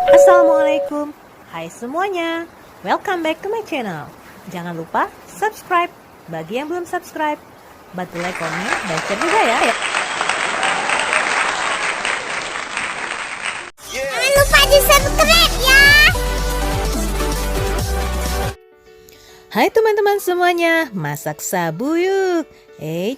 Assalamualaikum. Hai semuanya. Welcome back to my channel. Jangan lupa subscribe. Bagi yang belum subscribe, bantu like, komen, dan share juga ya. Jangan lupa di subscribe ya. Hai teman-teman semuanya, masak sabu yuk.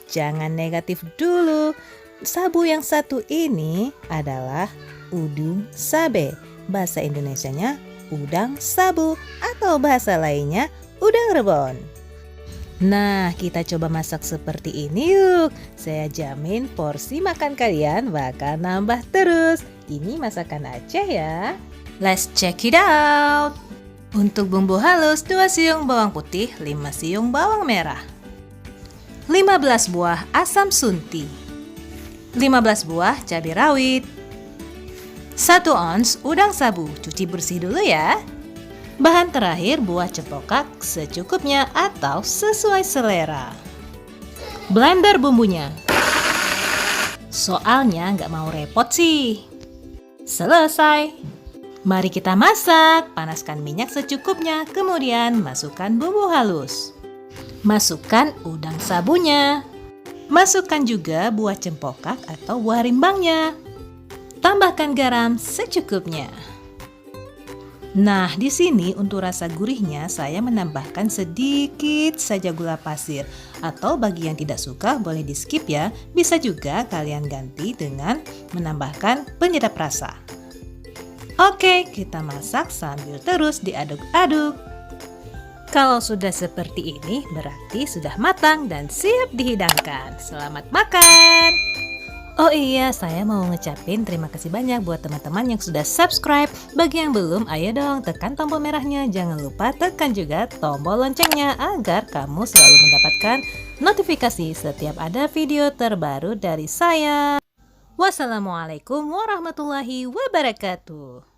Jangan negatif dulu. Sabu yang satu ini adalah udang sabe. Bahasa Indonesianya udang sabu atau bahasa lainnya udang rebon. Nah, kita coba masak seperti ini yuk. Saya jamin porsi makan kalian bakal nambah terus. Ini masakan Aceh ya. Let's check it out. Untuk bumbu halus, 2 siung bawang putih, 5 siung bawang merah, 15 buah asam sunti, 15 buah cabai rawit, 1 ons udang sabu, cuci bersih dulu ya. Bahan terakhir buah cempokak secukupnya atau sesuai selera. Blender bumbunya. Soalnya nggak mau repot sih. Selesai. Mari kita masak. Panaskan minyak secukupnya, kemudian masukkan bumbu halus. Masukkan udang sabunya. Masukkan juga buah cempokak atau buah rimbangnya. Tambahkan garam secukupnya. Nah, di sini untuk rasa gurihnya saya menambahkan sedikit saja gula pasir. Atau bagi yang tidak suka boleh di skip ya. Bisa juga kalian ganti dengan menambahkan penyedap rasa. Oke, kita masak sambil terus diaduk-aduk. Kalau sudah seperti ini berarti sudah matang dan siap dihidangkan. Selamat makan! Oh iya, saya mau ngecapin terima kasih banyak buat teman-teman yang sudah subscribe. Bagi yang belum, ayo dong tekan tombol merahnya. Jangan lupa tekan juga tombol loncengnya agar kamu selalu mendapatkan notifikasi setiap ada video terbaru dari saya. Wassalamualaikum warahmatullahi wabarakatuh.